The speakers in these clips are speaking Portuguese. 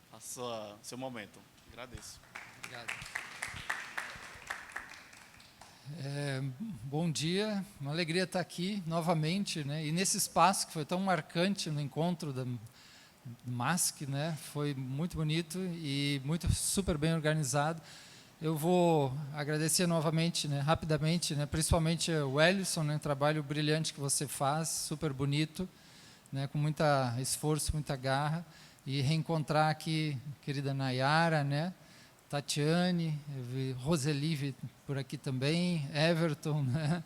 Faça seu momento. Agradeço. Obrigado. Bom dia, uma alegria estar aqui novamente, né? E nesse espaço que foi tão marcante no encontro do MASC, né? Foi muito bonito e super bem organizado. Eu vou agradecer novamente, né, rapidamente, né, principalmente o Ellison, né, trabalho brilhante que você faz, super bonito, né, com muito esforço, muita garra, e reencontrar aqui a querida Nayara, né, Tatiane, Roseli por aqui também, Everton, né,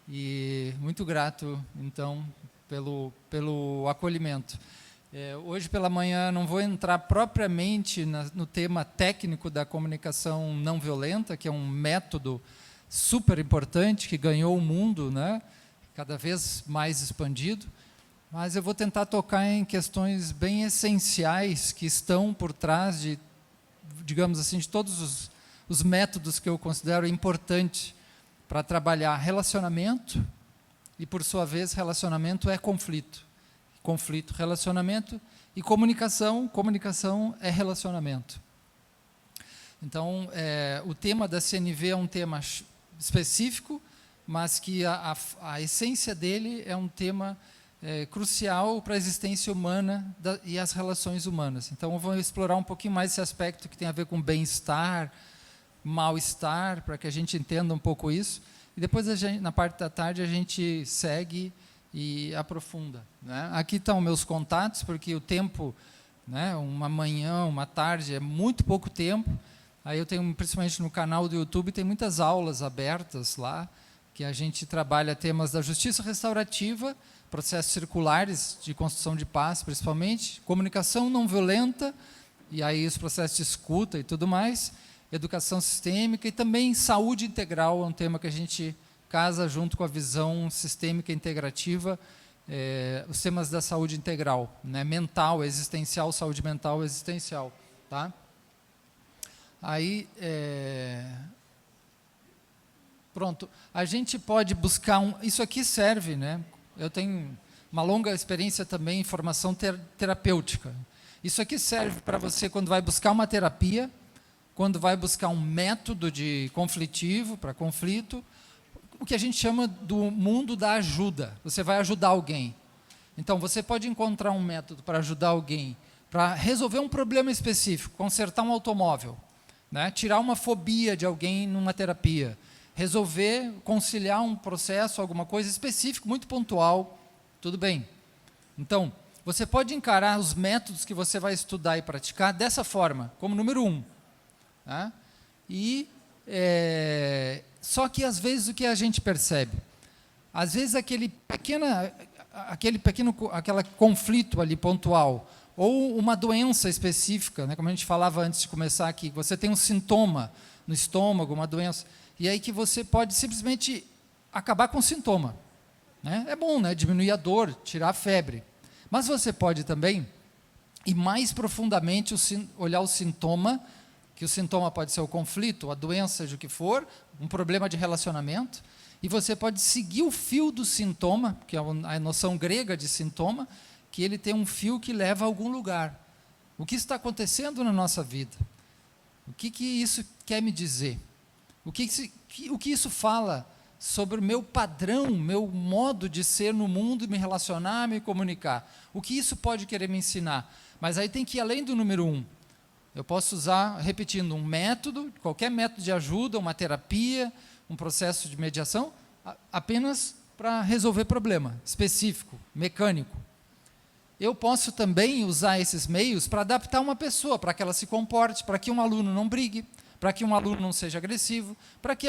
e muito grato, então, pelo acolhimento. Hoje pela manhã não vou entrar propriamente no tema técnico da comunicação não violenta, que é um método super importante que ganhou o mundo, né, cada vez mais expandido, mas eu vou tentar tocar em questões bem essenciais que estão por trás de, digamos assim, de todos os métodos que eu considero importantes para trabalhar relacionamento, e por sua vez relacionamento é conflito. Conflito, relacionamento e comunicação. Comunicação é relacionamento. Então, o tema da CNV é um tema específico, mas que a essência dele é um tema crucial para a existência humana e as relações humanas. Então, eu vou explorar um pouquinho mais esse aspecto que tem a ver com bem-estar, mal-estar, para que a gente entenda um pouco isso. E depois, na parte da tarde, a gente segue e aprofunda, né? Aqui estão meus contatos, porque o tempo, né, uma manhã, uma tarde, é muito pouco tempo. Aí eu tenho, principalmente no canal do YouTube, tem muitas aulas abertas lá, que a gente trabalha temas da justiça restaurativa, processos circulares de construção de paz, principalmente, comunicação não violenta, e aí os processos de escuta e tudo mais, educação sistêmica e também saúde integral, é um tema que a gente casa junto com a visão sistêmica integrativa, os temas da saúde integral, né, mental, existencial, saúde mental, existencial, tá? Aí, pronto, a gente pode buscar isso aqui serve, né? Eu tenho uma longa experiência também em formação terapêutica. Isso aqui serve para você quando vai buscar uma terapia, quando vai buscar um método de conflitivo, para conflito, o que a gente chama do mundo da ajuda. Você vai ajudar alguém. Então, você pode encontrar um método para ajudar alguém, para resolver um problema específico, consertar um automóvel, né? Tirar uma fobia de alguém numa terapia, resolver, conciliar um processo, alguma coisa específica, muito pontual, tudo bem. Então, você pode encarar os métodos que você vai estudar e praticar dessa forma, como número 1. Né? E só que às vezes o que a gente percebe? Às vezes aquele conflito ali pontual, ou uma doença específica, né, como a gente falava antes de começar aqui, você tem um sintoma no estômago, uma doença, e aí que você pode simplesmente acabar com o sintoma. Né? É bom, né, diminuir a dor, tirar a febre. Mas você pode também ir mais profundamente olhar o sintoma, que o sintoma pode ser o conflito, a doença, seja o que for, um problema de relacionamento, e você pode seguir o fio do sintoma, que é a noção grega de sintoma, que ele tem um fio que leva a algum lugar. O que está acontecendo na nossa vida? O que isso quer me dizer? O que isso fala sobre o meu padrão, meu modo de ser no mundo, me relacionar, me comunicar? O que isso pode querer me ensinar? Mas aí tem que ir além do número 1. Eu posso usar, repetindo, um método, qualquer método de ajuda, uma terapia, um processo de mediação, apenas para resolver problema específico, mecânico. Eu posso também usar esses meios para adaptar uma pessoa, para que ela se comporte, para que um aluno não brigue, para que um aluno não seja agressivo, para que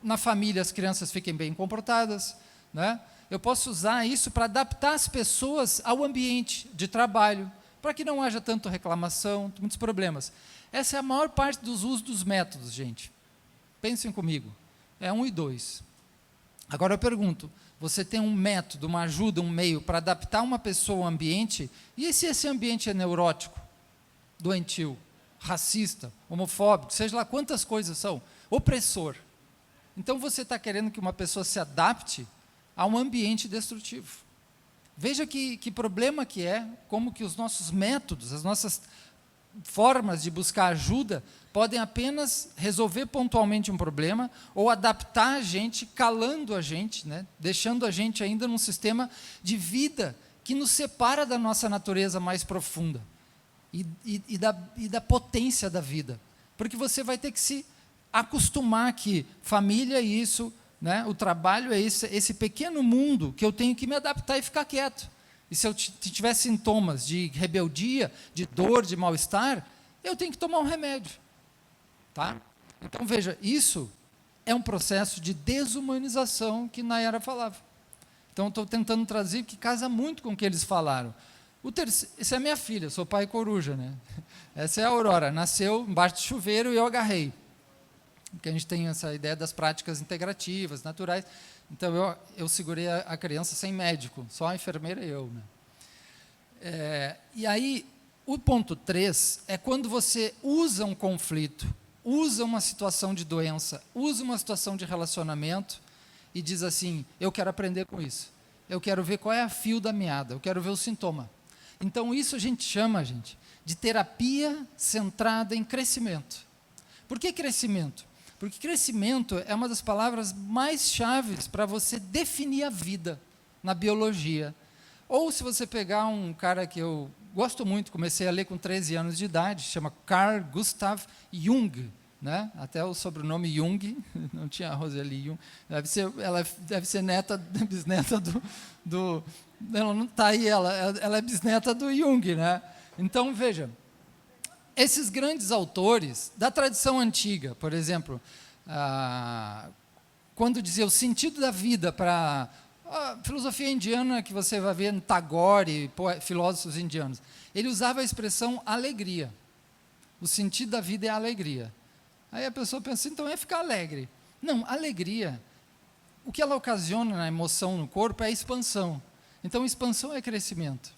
na família as crianças fiquem bem comportadas. Né? Eu posso usar isso para adaptar as pessoas ao ambiente de trabalho, para que não haja tanta reclamação, muitos problemas. Essa é a maior parte dos usos dos métodos, gente. Pensem comigo. É 1 e 2. Agora eu pergunto, você tem um método, uma ajuda, um meio para adaptar uma pessoa ao ambiente, e se esse ambiente é neurótico, doentio, racista, homofóbico, seja lá quantas coisas são, opressor. Então você está querendo que uma pessoa se adapte a um ambiente destrutivo. Veja que problema que é, como que os nossos métodos, as nossas formas de buscar ajuda podem apenas resolver pontualmente um problema ou adaptar a gente, calando a gente, né? Deixando a gente ainda num sistema de vida que nos separa da nossa natureza mais profunda e da potência da vida. Porque você vai ter que se acostumar que família é isso, né? O trabalho é esse pequeno mundo que eu tenho que me adaptar e ficar quieto. E se eu tiver sintomas de rebeldia, de dor, de mal-estar, eu tenho que tomar um remédio. Tá? Então, veja, isso é um processo de desumanização que Nayara falava. Então, estou tentando trazer, que casa muito com o que eles falaram. Essa é a minha filha, sou pai coruja, né? Essa é a Aurora, nasceu embaixo de chuveiro e eu agarrei. Porque a gente tem essa ideia das práticas integrativas, naturais. Então, eu segurei a criança sem médico, só a enfermeira e eu. Né? E aí, o ponto 3 é quando você usa um conflito, usa uma situação de doença, usa uma situação de relacionamento e diz assim, eu quero aprender com isso. Eu quero ver qual é a fio da meada, eu quero ver o sintoma. Então, isso a gente chama, de terapia centrada em crescimento. Por que crescimento? Porque crescimento é uma das palavras mais chaves para você definir a vida na biologia. Ou se você pegar um cara que eu gosto muito, comecei a ler com 13 anos de idade, chama Carl Gustav Jung, né? Até o sobrenome Jung, não tinha a Roseli Jung, ela deve ser bisneta do ela não está aí, ela é bisneta do Jung, né? Então, veja, esses grandes autores da tradição antiga, por exemplo, quando dizia o sentido da vida para a filosofia indiana, que você vai ver em Tagore, filósofos indianos, ele usava a expressão alegria. O sentido da vida é a alegria. Aí a pessoa pensa, então é ficar alegre. Não, alegria, o que ela ocasiona na emoção no corpo é a expansão. Então, expansão é crescimento.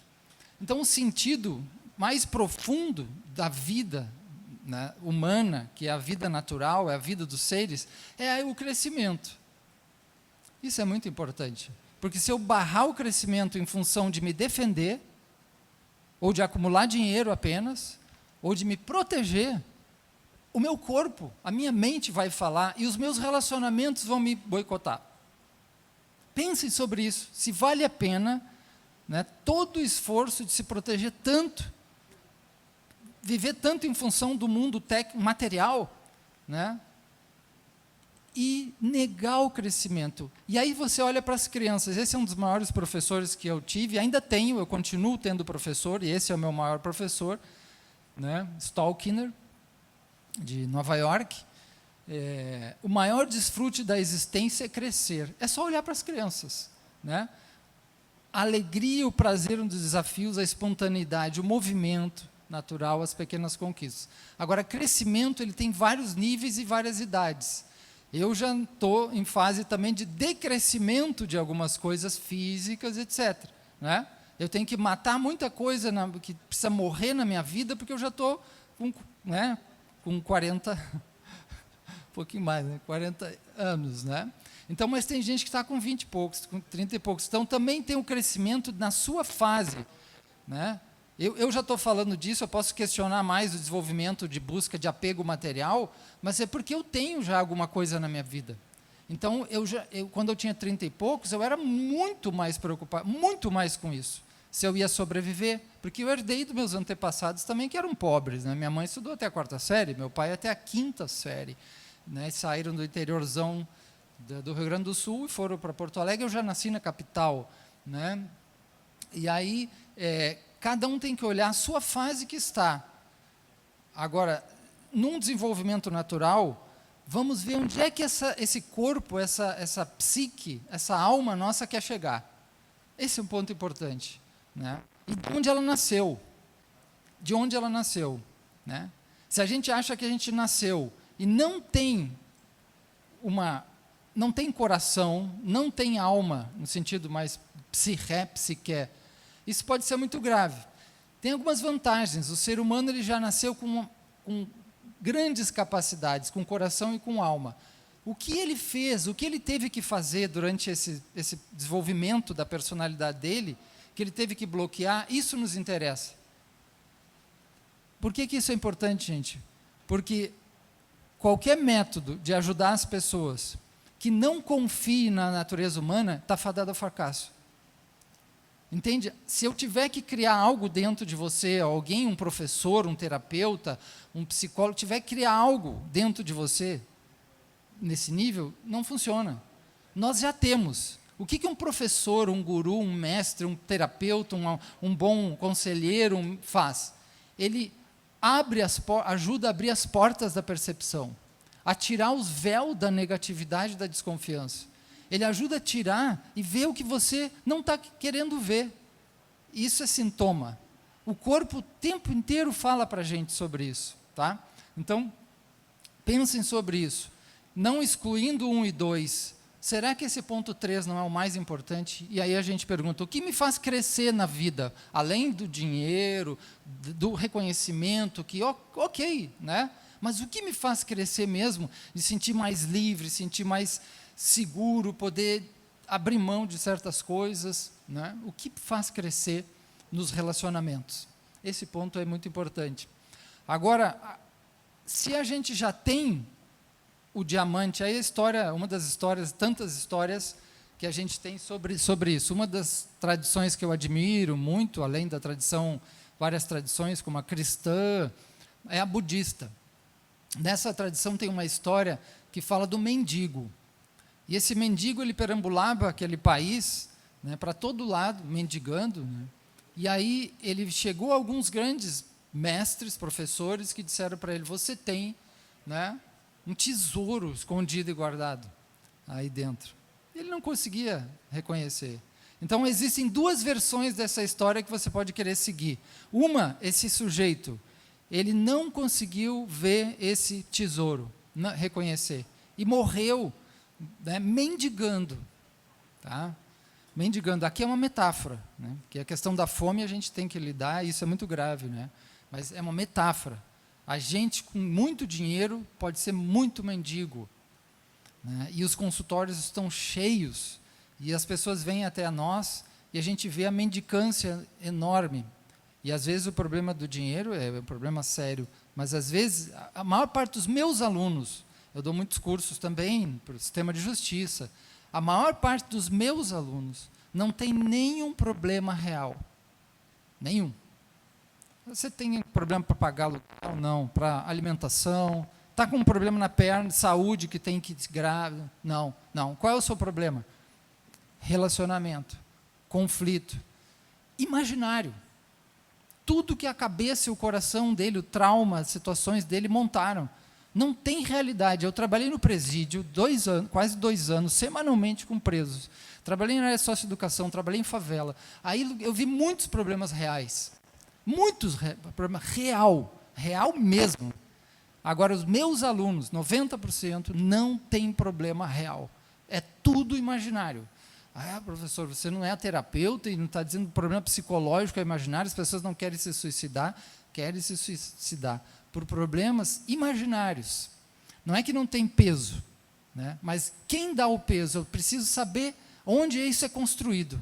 Então, o sentido mais profundo da vida, né, humana, que é a vida natural, é a vida dos seres, é o crescimento. Isso é muito importante. Porque se eu barrar o crescimento em função de me defender, ou de acumular dinheiro apenas, ou de me proteger, o meu corpo, a minha mente vai falar e os meus relacionamentos vão me boicotar. Pensem sobre isso, se vale a pena, né, todo o esforço de se proteger tanto, viver tanto em função do mundo material, né, e negar o crescimento. E aí você olha para as crianças, esse é um dos maiores professores que eu tive, ainda tenho, eu continuo tendo professor, e esse é o meu maior professor, né, Stalkiner, de Nova York. O maior desfrute da existência é crescer. É só olhar para as crianças. Né? A alegria, o prazer dos desafios, a espontaneidade, o movimento natural, as pequenas conquistas. Agora, crescimento ele tem vários níveis e várias idades. Eu já estou em fase também de decrescimento de algumas coisas físicas, etc. Né? Eu tenho que matar muita coisa que precisa morrer na minha vida, porque eu já estou com 40, um pouquinho mais, né? 40 anos. Né? Então, mas tem gente que está com 20 e poucos, com 30 e poucos. Então, também tem um crescimento na sua fase. Né? Eu já estou falando disso, eu posso questionar mais o desenvolvimento de busca de apego material, mas é porque eu tenho já alguma coisa na minha vida. Então, quando eu tinha 30 e poucos, eu era muito mais preocupado, muito mais com isso, se eu ia sobreviver, porque eu herdei dos meus antepassados também, que eram pobres. Né? Minha mãe estudou até a 4ª série, meu pai até a 5ª série. Né? Saíram do interiorzão do Rio Grande do Sul e foram para Porto Alegre, eu já nasci na capital. Né? E aí, cada um tem que olhar a sua fase que está. Agora, num desenvolvimento natural, vamos ver onde é que esse corpo, essa psique, essa alma nossa quer chegar. Esse é um ponto importante. Né? E de onde ela nasceu? De onde ela nasceu? Né? Se a gente acha que a gente nasceu e não tem coração, não tem alma, no sentido mais psique, isso pode ser muito grave. Tem algumas vantagens. O ser humano ele já nasceu com grandes capacidades, com coração e com alma. O que ele fez, o que ele teve que fazer durante esse desenvolvimento da personalidade dele, que ele teve que bloquear, isso nos interessa. Por que isso é importante, gente? Porque qualquer método de ajudar as pessoas que não confie na natureza humana está fadado ao fracasso. Entende? Se eu tiver que criar algo dentro de você, alguém, um professor, um terapeuta, um psicólogo, tiver que criar algo dentro de você, nesse nível, não funciona. Nós já temos. O que um professor, um guru, um mestre, um terapeuta, um bom conselheiro faz? Ele ajuda a abrir as portas da percepção, a tirar os véus da negatividade e da desconfiança. Ele ajuda a tirar e ver o que você não está querendo ver. Isso é sintoma. O corpo o tempo inteiro fala para a gente sobre isso. Tá? Então, pensem sobre isso. Não excluindo 1 e 2. Será que esse ponto 3 não é o mais importante? E aí a gente pergunta, o que me faz crescer na vida? Além do dinheiro, do reconhecimento, que ok, né? Mas o que me faz crescer mesmo, de sentir mais livre, sentir mais seguro, poder abrir mão de certas coisas, né? O que faz crescer nos relacionamentos? Esse ponto é muito importante. Agora, se a gente já tem o diamante, aí a história, uma das histórias, tantas histórias que a gente tem sobre isso. Uma das tradições que eu admiro muito, além da tradição, várias tradições, como a cristã, é a budista. Nessa tradição tem uma história que fala do mendigo. E esse mendigo, ele perambulava aquele país, né, para todo lado, mendigando, né? E aí ele chegou a alguns grandes mestres, professores, que disseram para ele, você tem, né, um tesouro escondido e guardado aí dentro. Ele não conseguia reconhecer. Então, existem duas versões dessa história que você pode querer seguir. Uma, esse sujeito, ele não conseguiu ver esse tesouro, reconhecer, e morreu, né, mendigando. Tá? Mendigando. Aqui é uma metáfora, né, que a questão da fome a gente tem que lidar, e isso é muito grave, né, mas é uma metáfora. A gente com muito dinheiro pode ser muito mendigo, né? E os consultórios estão cheios, e as pessoas vêm até nós, e a gente vê a mendicância enorme. E às vezes o problema do dinheiro é um problema sério, mas às vezes a maior parte dos meus alunos, eu dou muitos cursos também para o sistema de justiça, a maior parte dos meus alunos não tem nenhum problema real. Nenhum. Você tem problema para pagar aluguel? Não. Para alimentação? Está com um problema na perna, saúde, que tem que grave? Não, não. Qual é o seu problema? Relacionamento, conflito, imaginário. Tudo que a cabeça e o coração dele, o trauma, as situações dele montaram. Não tem realidade. Eu trabalhei no presídio 2 anos, quase 2 anos, semanalmente com presos. Trabalhei na área de socioeducação, trabalhei em favela. Aí eu vi muitos problemas reais. Muitos problemas real mesmo. Agora, os meus alunos, 90%, não tem problema real. É tudo imaginário. Ah, professor, você não é terapeuta e não está dizendo que o problema psicológico é imaginário, as pessoas não querem se suicidar por problemas imaginários. Não é que não tem peso, né? Mas quem dá o peso? Eu preciso saber onde isso é construído.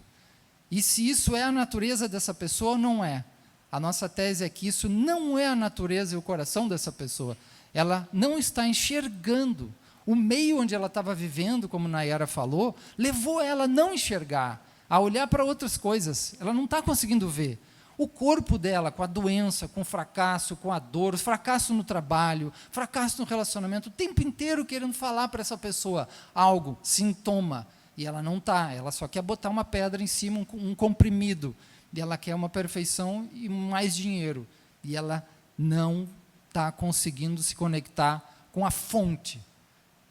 E se isso é a natureza dessa pessoa ou não é. A nossa tese é que isso não é a natureza e o coração dessa pessoa. Ela não está enxergando. O meio onde ela estava vivendo, como Nayara falou, levou ela a não enxergar, a olhar para outras coisas. Ela não está conseguindo ver. O corpo dela, com a doença, com o fracasso, com a dor, o fracasso no trabalho, fracasso no relacionamento, o tempo inteiro querendo falar para essa pessoa algo, sintoma. E ela não está, ela só quer botar uma pedra em cima, um comprimido. E ela quer uma perfeição e mais dinheiro. E ela não está conseguindo se conectar com a fonte,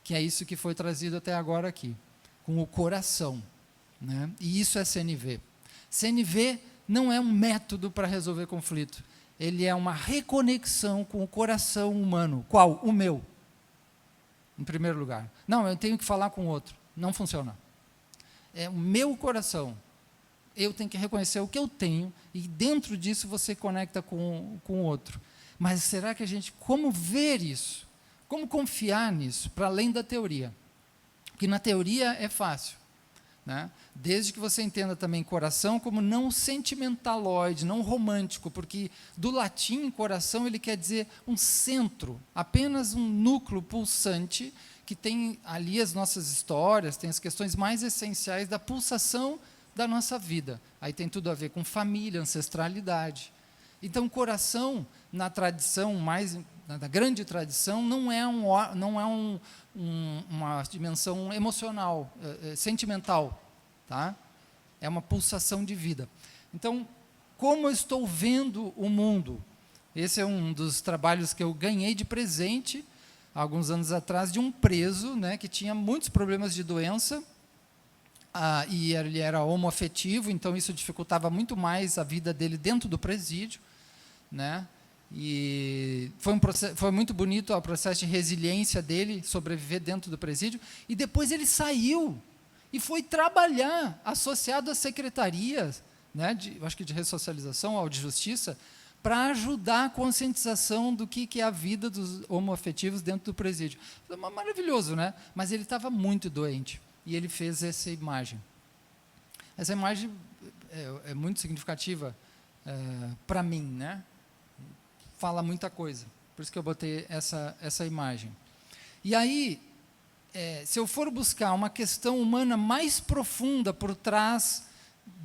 que é isso que foi trazido até agora aqui, com o coração, né? E isso é CNV. CNV não é um método para resolver conflito, ele é uma reconexão com o coração humano. Qual? O meu, em primeiro lugar. Não, eu tenho que falar com o outro, não funciona. É o meu coração. Eu tenho que reconhecer o que eu tenho, e dentro disso você conecta com o outro. Mas será que a gente, como ver isso? Como confiar nisso, para além da teoria? Porque na teoria é fácil. né? Desde que você entenda também coração como não sentimentaloide, não romântico, porque do latim coração ele quer dizer um centro, apenas um núcleo pulsante que tem ali as nossas histórias, tem as questões mais essenciais da pulsação da nossa vida. Aí tem tudo a ver com família, ancestralidade. Então, coração, na tradição na grande tradição, não é uma dimensão emocional, sentimental, tá? É uma pulsação de vida. Então, como eu estou vendo o mundo? Esse é um dos trabalhos que eu ganhei de presente, há alguns anos atrás, de um preso, né, que tinha muitos problemas de doença, e ele era homoafetivo, então isso dificultava muito mais a vida dele dentro do presídio, né? E foi muito bonito o processo de resiliência dele, sobreviver dentro do presídio, e depois ele saiu e foi trabalhar associado às secretarias, né, acho que de ressocialização ou de justiça, para ajudar a conscientização do que é a vida dos homoafetivos dentro do presídio. Foi maravilhoso, né? Mas ele estava muito doente, e ele fez essa imagem. Essa imagem é muito significativa para mim, né? Fala muita coisa, por isso que eu botei essa imagem. E aí, se eu for buscar uma questão humana mais profunda por trás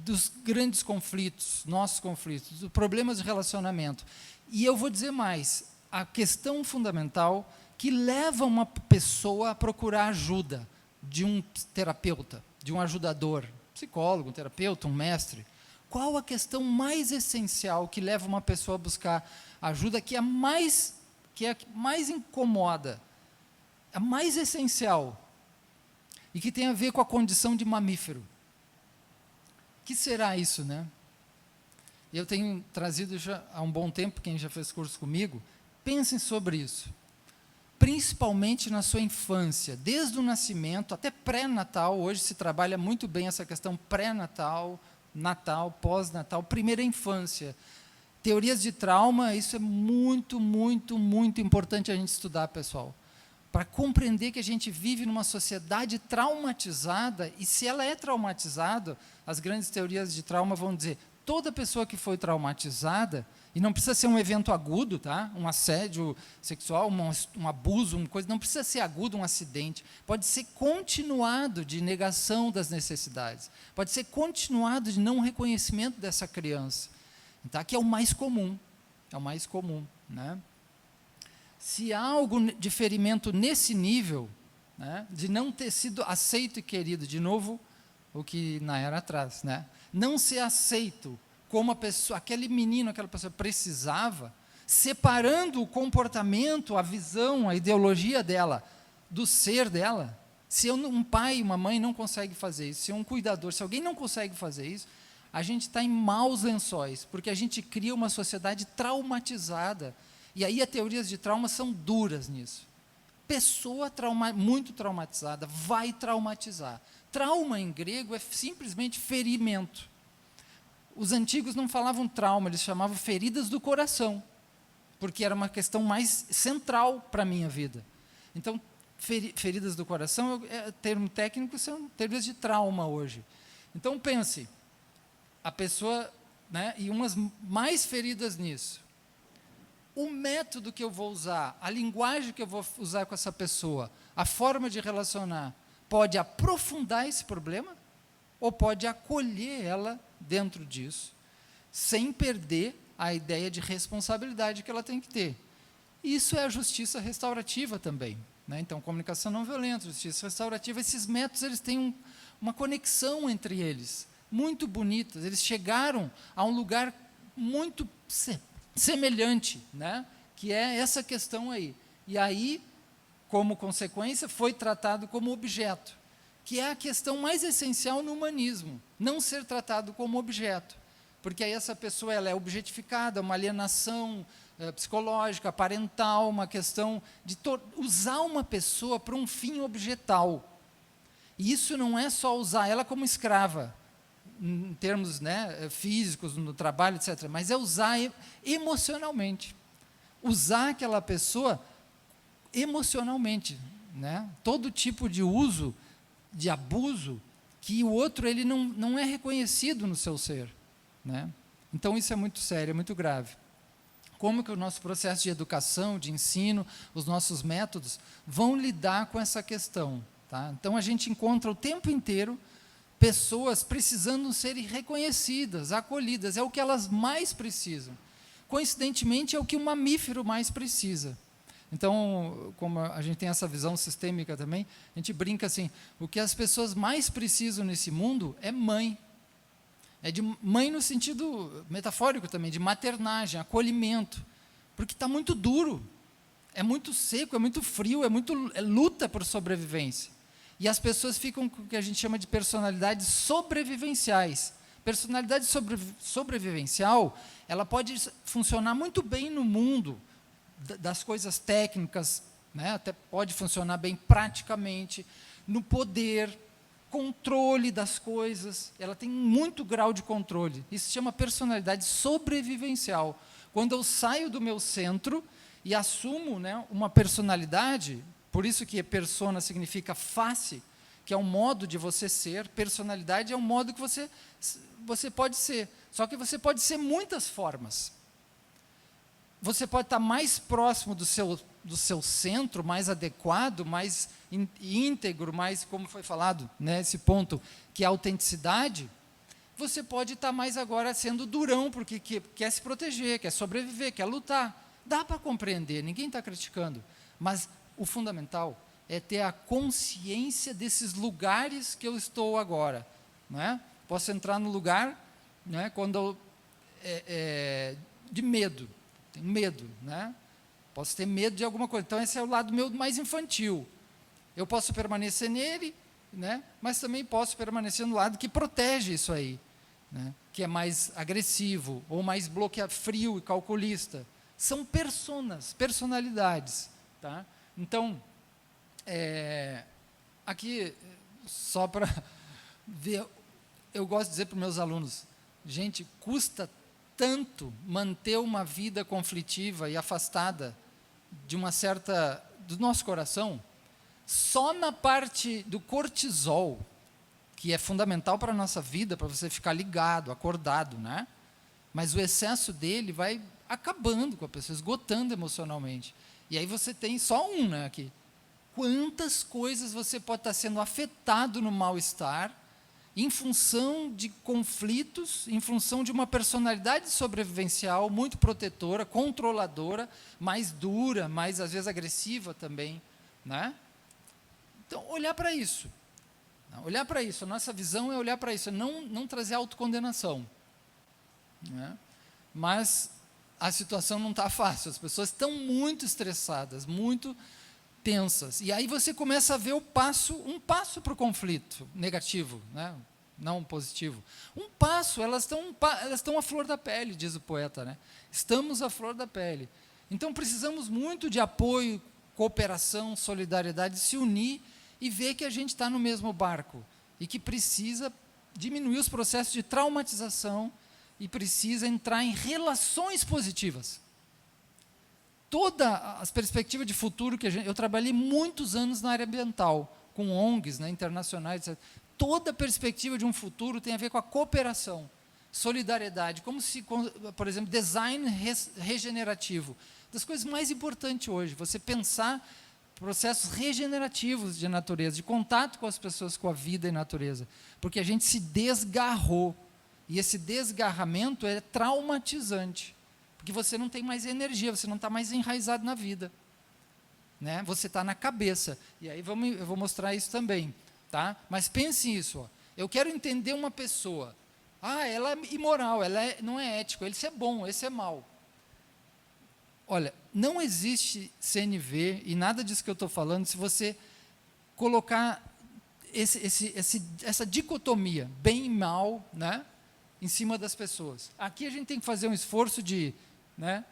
dos grandes conflitos, nossos conflitos, dos problemas de relacionamento, e eu vou dizer mais, a questão fundamental que leva uma pessoa a procurar ajuda de um terapeuta, de um ajudador, psicólogo, um terapeuta, um mestre. Qual a questão mais essencial que leva uma pessoa a buscar ajuda, que é a que mais incomoda, a mais essencial, e que tem a ver com a condição de mamífero? O que será isso, né? Eu tenho trazido já há um bom tempo, quem já fez curso comigo, pensem sobre isso, principalmente na sua infância, desde o nascimento até pré-natal. Hoje se trabalha muito bem essa questão pré-natal, Natal, pós-Natal, primeira infância. Teorias de trauma, isso é muito, muito, muito importante a gente estudar, pessoal, para compreender que a gente vive numa sociedade traumatizada, e se ela é traumatizada, as grandes teorias de trauma vão dizer, toda pessoa que foi traumatizada, e não precisa ser um evento agudo, tá? Um assédio sexual, um abuso, uma coisa, não precisa ser agudo, um acidente, pode ser continuado de negação das necessidades, pode ser continuado de não reconhecimento dessa criança, tá? Que é o mais comum, né? Se há algo de ferimento nesse nível, né, de não ter sido aceito e querido, de novo, o que na era atrás, né, não ser aceito como a pessoa, aquele menino, aquela pessoa precisava, separando o comportamento, a visão, a ideologia dela, do ser dela. Se um pai e uma mãe não conseguem fazer isso, se um cuidador, se alguém não consegue fazer isso, a gente está em maus lençóis, porque a gente cria uma sociedade traumatizada. E aí as teorias de trauma são duras nisso. Pessoa muito traumatizada vai traumatizar. Trauma em grego é simplesmente ferimento. Os antigos não falavam trauma, eles chamavam feridas do coração, porque era uma questão mais central para a minha vida. Então, feridas do coração, termo técnico, são teorias de trauma hoje. Então, pense, a pessoa, né, e umas mais feridas nisso. O método que eu vou usar, a linguagem que eu vou usar com essa pessoa, a forma de relacionar, pode aprofundar esse problema ou pode acolher ela dentro disso, sem perder a ideia de responsabilidade que ela tem que ter. Isso é a justiça restaurativa também, né? Então, comunicação não violenta, justiça restaurativa, esses métodos eles têm uma conexão entre eles, muito bonita. Eles chegaram a um lugar muito semelhante, né? Que é essa questão aí. E aí, como consequência, foi tratado como objeto, que é a questão mais essencial no humanismo, não ser tratado como objeto, porque aí essa pessoa ela é objetificada, uma alienação psicológica, parental, uma questão de usar uma pessoa para um fim objetal. E isso não é só usar ela como escrava, em termos, né, físicos, no trabalho, etc., mas é usar emocionalmente, usar aquela pessoa emocionalmente, né? Todo tipo de uso, de abuso, que o outro ele não é reconhecido no seu ser, né? Então, isso é muito sério, é muito grave. Como que o nosso processo de educação, de ensino, os nossos métodos vão lidar com essa questão, tá? Então, a gente encontra o tempo inteiro pessoas precisando serem reconhecidas, acolhidas, é o que elas mais precisam. Coincidentemente, é o que o mamífero mais precisa. Então, como a gente tem essa visão sistêmica também, a gente brinca assim, o que as pessoas mais precisam nesse mundo é mãe. É de mãe no sentido metafórico também, de maternagem, acolhimento, porque está muito duro, é muito seco, é muito frio, é luta por sobrevivência. E as pessoas ficam com o que a gente chama de personalidades sobrevivenciais. Personalidade sobrevivencial, ela pode funcionar muito bem no mundo das coisas técnicas, né? Até pode funcionar bem praticamente, no poder, controle das coisas, ela tem muito grau de controle. Isso se chama personalidade sobrevivencial. Quando eu saio do meu centro e assumo, né, uma personalidade, por isso que persona significa face, que é um modo de você ser, personalidade é um modo que você pode ser. Só que você pode ser muitas formas. Você pode estar mais próximo do seu centro, mais adequado, mais íntegro, mais, como foi falado, né, esse ponto, que é a autenticidade. Você pode estar mais agora sendo durão, porque quer se proteger, quer sobreviver, quer lutar. Dá para compreender, ninguém está criticando. Mas o fundamental é ter a consciência desses lugares que eu estou agora. Né? Posso entrar no lugar, né, quando de medo. Tenho medo, né? Posso ter medo de alguma coisa. Então, esse é o lado meu mais infantil. Eu posso permanecer nele, né? Mas também posso permanecer no lado que protege isso aí, né? Que é mais agressivo, ou mais frio e calculista. São personalidades. Tá? Então, aqui, só para ver, eu gosto de dizer para os meus alunos, gente, custa tanto manter uma vida conflitiva e afastada de do nosso coração, só na parte do cortisol, que é fundamental para a nossa vida, para você ficar ligado, acordado, né? Mas o excesso dele vai acabando com a pessoa, esgotando emocionalmente. E aí você tem só né, aqui. Quantas coisas você pode estar sendo afetado no mal-estar, em função de conflitos, em função de uma personalidade sobrevivencial muito protetora, controladora, mais dura, mais, às vezes, agressiva também. Né? Então, olhar para isso. Olhar para isso. A nossa visão é olhar para isso, não trazer autocondenação. Né? Mas a situação não está fácil, as pessoas estão muito estressadas, muito tensas. E aí você começa a ver um passo para o conflito negativo, né? Não positivo. Um passo, elas estão à flor da pele, diz o poeta, né? Estamos à flor da pele. Então precisamos muito de apoio, cooperação, solidariedade, se unir e ver que a gente está no mesmo barco e que precisa diminuir os processos de traumatização e precisa entrar em relações positivas. Todas as perspectivas de futuro que eu trabalhei muitos anos na área ambiental, com ONGs, né, internacionais, etc. Toda perspectiva de um futuro tem a ver com a cooperação, solidariedade, por exemplo, design regenerativo. Das coisas mais importantes hoje, você pensar processos regenerativos de natureza, de contato com as pessoas, com a vida e natureza, porque a gente se desgarrou, e esse desgarramento é traumatizante. Porque você não tem mais energia, você não está mais enraizado na vida. Né? Você está na cabeça. E aí eu vou mostrar isso também. Tá? Mas pense isso. Ó. Eu quero entender uma pessoa. Ela é imoral, não é ético, esse é bom, esse é mau. Olha, não existe CNV, e nada disso que eu estou falando, se você colocar essa dicotomia, bem e mal, né, em cima das pessoas. Aqui a gente tem que fazer um esforço de... Né,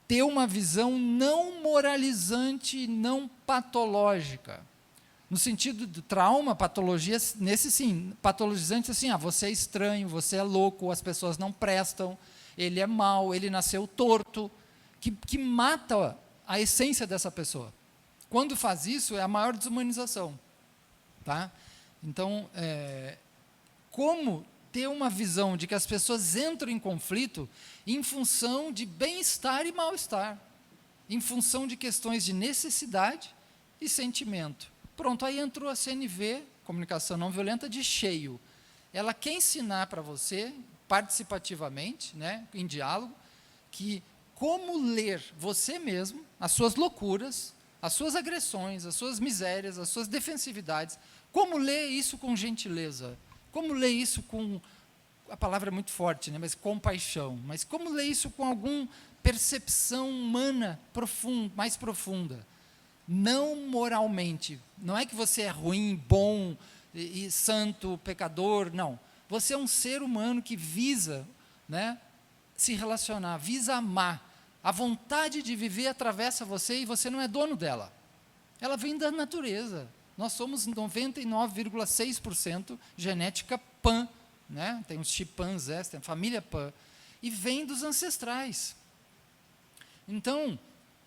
ter uma visão não moralizante, não patológica. No sentido do trauma, patologia, nesse sim, patologizante assim, você é estranho, você é louco, as pessoas não prestam, ele é mau, ele nasceu torto, que mata a essência dessa pessoa. Quando faz isso, é a maior desumanização. Tá? Então, como ter uma visão de que as pessoas entram em conflito em função de bem-estar e mal-estar, em função de questões de necessidade e sentimento. Pronto, aí entrou a CNV, Comunicação Não Violenta, de cheio. Ela quer ensinar para você, participativamente, né, em diálogo, que como ler você mesmo, as suas loucuras, as suas agressões, as suas misérias, as suas defensividades, como ler isso com gentileza, como ler isso com, a palavra é muito forte, né, mas compaixão, mas como ler isso com alguma percepção humana mais profunda, não moralmente, não é que você é ruim, bom, e santo, pecador, não, você é um ser humano que visa, né, se relacionar, visa amar, a vontade de viver atravessa você e você não é dono dela, ela vem da natureza, nós somos 99,6% genética Pan, né? Tem os chimpanzés, tem a família Pan, e vem dos ancestrais. Então,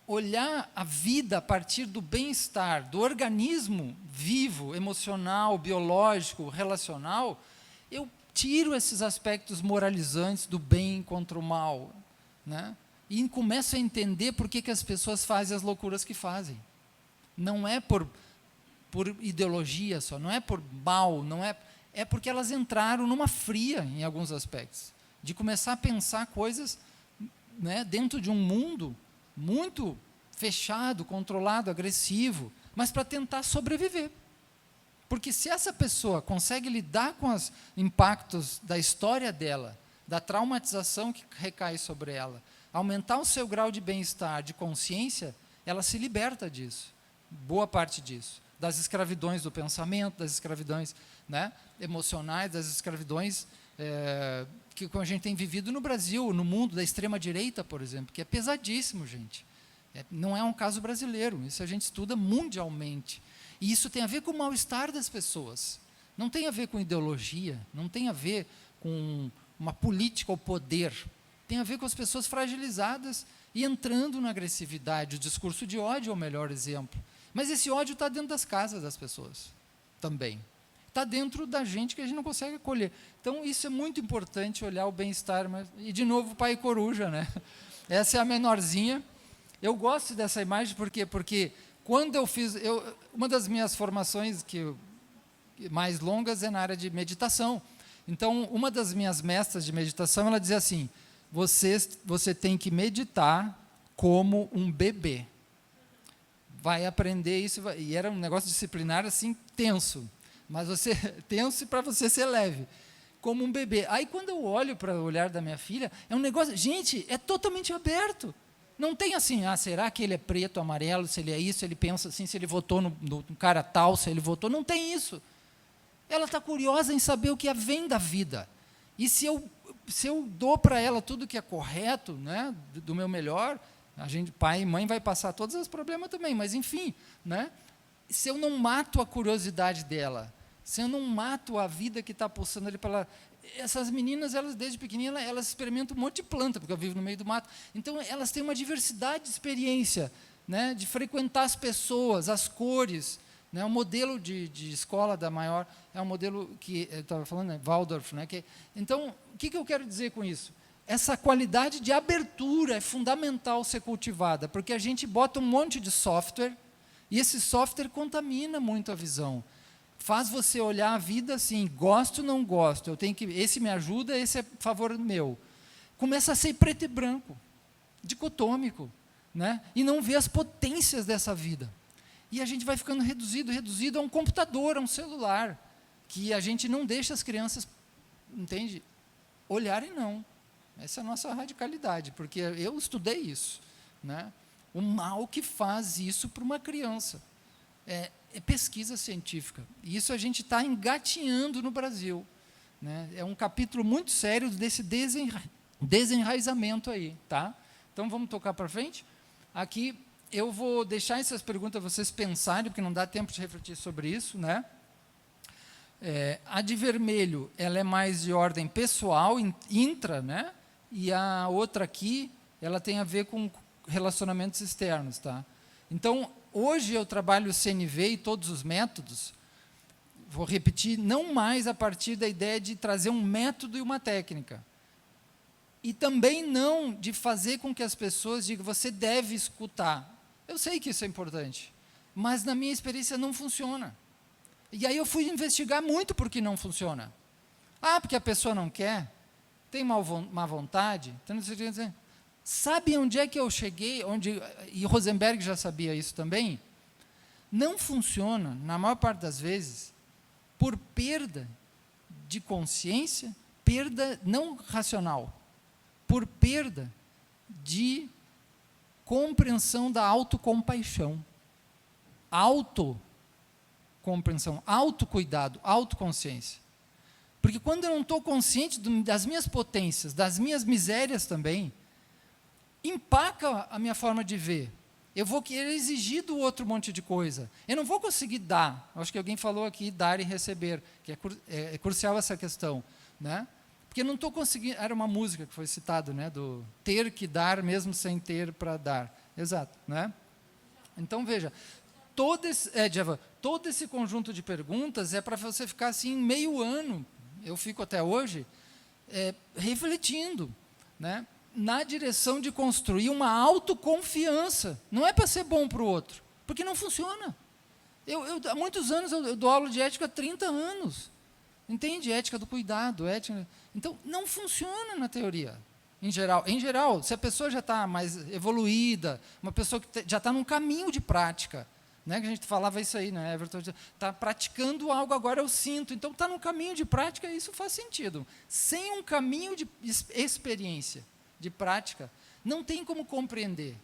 olhar a vida a partir do bem-estar, do organismo vivo, emocional, biológico, relacional, eu tiro esses aspectos moralizantes do bem contra o mal, né? E começo a entender por que as pessoas fazem as loucuras que fazem. Não é por ideologia só, não é por mal, é porque elas entraram numa fria em alguns aspectos, de começar a pensar coisas, né, dentro de um mundo muito fechado, controlado, agressivo, mas para tentar sobreviver. Porque se essa pessoa consegue lidar com os impactos da história dela, da traumatização que recai sobre ela, aumentar o seu grau de bem-estar, de consciência, ela se liberta disso, boa parte disso, das escravidões do pensamento, das escravidões, né, emocionais, das escravidões que a gente tem vivido no Brasil, no mundo da extrema-direita, por exemplo, que é pesadíssimo, gente. Não é um caso brasileiro, isso a gente estuda mundialmente. E isso tem a ver com o mal-estar das pessoas. Não tem a ver com ideologia, não tem a ver com uma política ou poder. Tem a ver com as pessoas fragilizadas e entrando na agressividade. O discurso de ódio é o melhor exemplo. Mas esse ódio está dentro das casas das pessoas também. Está dentro da gente que a gente não consegue acolher. Então, isso é muito importante, olhar o bem-estar. E, de novo, o pai coruja, né? Essa é a menorzinha. Eu gosto dessa imagem porque quando eu fiz... uma das minhas formações mais longas é na área de meditação. Então, uma das minhas mestras de meditação, ela dizia assim, você tem que meditar como um bebê. Vai aprender isso, e era um negócio disciplinar assim, tenso, mas tenso para você ser leve, como um bebê. Aí quando eu olho para o olhar da minha filha, é um negócio, gente, é totalmente aberto, não tem assim, será que ele é preto, amarelo, se ele é isso, ele pensa assim, se ele votou no cara tal, se ele votou, não tem isso. Ela está curiosa em saber o que vem da vida, e se eu dou para ela tudo que é correto, né, do meu melhor, a gente, pai e mãe, vai passar todos os problemas também, mas enfim, né? Se eu não mato a curiosidade dela, se eu não mato a vida que está pulsando ali para ela, essas meninas, elas desde pequenininha, elas experimentam um monte de planta, porque eu vivo no meio do mato, então elas têm uma diversidade de experiência, né? De frequentar as pessoas, as cores, né? O modelo de escola da maior é um modelo que eu estava falando, né? Waldorf, né? Então, o que eu quero dizer com isso? Essa qualidade de abertura é fundamental ser cultivada, porque a gente bota um monte de software, e esse software contamina muito a visão. Faz você olhar a vida assim, gosto, não gosto, esse me ajuda, esse é favor meu. Começa a ser preto e branco, dicotômico, né? E não vê as potências dessa vida. E a gente vai ficando reduzido a um computador, a um celular, que a gente não deixa as crianças, entende, olharem não. Essa é a nossa radicalidade, porque eu estudei isso, né? O mal que faz isso para uma criança. É pesquisa científica. E isso a gente está engatinhando no Brasil, né? É um capítulo muito sério desse desenraizamento aí. Tá? Então, vamos tocar para frente? Aqui, eu vou deixar essas perguntas para vocês pensarem, porque não dá tempo de refletir sobre isso, né? A de vermelho, ela é mais de ordem pessoal, intra, né? E a outra aqui, ela tem a ver com relacionamentos externos, tá? Então, hoje eu trabalho o CNV e todos os métodos vou repetir, não mais a partir da ideia de trazer um método e uma técnica. E também não de fazer com que as pessoas digam, você deve escutar. Eu sei que isso é importante, mas na minha experiência não funciona. E aí eu fui investigar muito por que não funciona. Porque a pessoa não quer, tem má vontade. Sabe onde é que eu cheguei? E Rosenberg já sabia isso também. Não funciona, na maior parte das vezes, por perda de consciência, perda não racional, por perda de compreensão da autocompaixão. Autocompreensão, autocuidado, autoconsciência. Porque quando eu não estou consciente das minhas potências, das minhas misérias também, empaca a minha forma de ver. Eu vou querer exigir do outro um monte de coisa. Eu não vou conseguir dar. Acho que alguém falou aqui, dar e receber, que é crucial essa questão, né? Porque eu não estou conseguindo... Era uma música que foi citada, né? Do ter que dar mesmo sem ter para dar. Exato, né? Então, veja, todo esse conjunto de perguntas é para você ficar assim meio ano, eu fico até hoje, refletindo, né? Na direção de construir uma autoconfiança. Não é para ser bom para o outro, porque não funciona. Há muitos anos, eu dou aula de ética há 30 anos. Entende? Ética do cuidado, ética... Então, não funciona na teoria, em geral. Se a pessoa já está mais evoluída, uma pessoa que já está num caminho de prática, né, que a gente falava isso aí, né, Everton? Está praticando algo, agora eu sinto. Então, está num caminho de prática, isso faz sentido. Sem um caminho de experiência, de prática, não tem como compreender.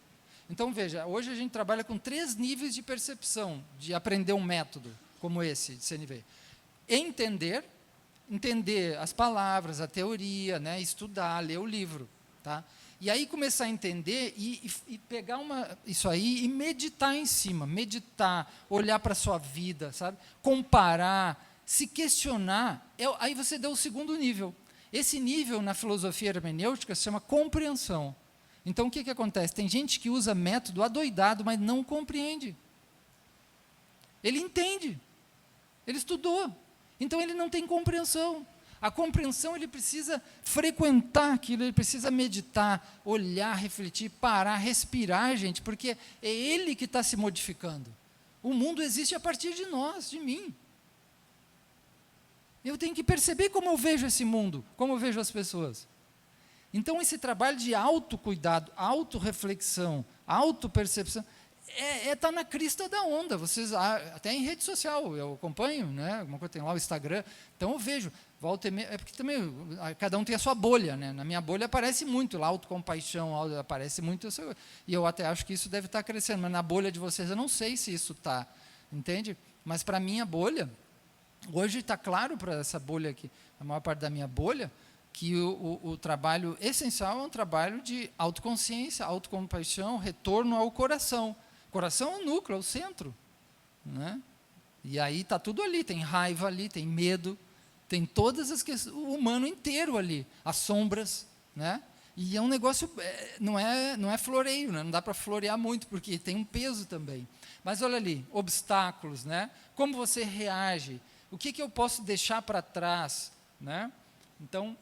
Então, veja, hoje a gente trabalha com 3 níveis de percepção, de aprender um método como esse, de CNV. Entender as palavras, a teoria, né, estudar, ler o livro. Tá? E aí começar a entender e pegar isso aí e meditar em cima, olhar para a sua vida, sabe? Comparar, se questionar. Aí você deu o segundo nível. Esse nível, na filosofia hermenêutica, se chama compreensão. Então, o que acontece? Tem gente que usa método adoidado, mas não compreende. Ele entende. Ele estudou. Então, ele não tem compreensão. A compreensão, ele precisa frequentar aquilo, ele precisa meditar, olhar, refletir, parar, respirar, gente, porque é ele que está se modificando. O mundo existe a partir de nós, de mim. Eu tenho que perceber como eu vejo esse mundo, como eu vejo as pessoas. Então, esse trabalho de autocuidado, autorreflexão, autopercepção, está na crista da onda. Vocês, até em rede social, eu acompanho, né? Alguma coisa tem lá o Instagram, então eu vejo, volta e meia, porque também cada um tem a sua bolha, né? Na minha bolha aparece muito lá, autocompaixão, aparece muito, e eu até acho que isso deve estar crescendo, mas na bolha de vocês eu não sei se isso está, entende? Mas para a minha bolha, hoje está claro para essa bolha aqui, a maior parte da minha bolha, que o trabalho essencial é um trabalho de autoconsciência, autocompaixão, retorno ao coração. O coração é o núcleo, é o centro. Né? E aí está tudo ali, tem raiva ali, tem medo, tem todas as questões, o humano inteiro ali, as sombras. Né? E é um negócio, não é floreio, né? Não dá para florear muito, porque tem um peso também. Mas olha ali, obstáculos, né? Como você reage, o que eu posso deixar para trás, né? Então,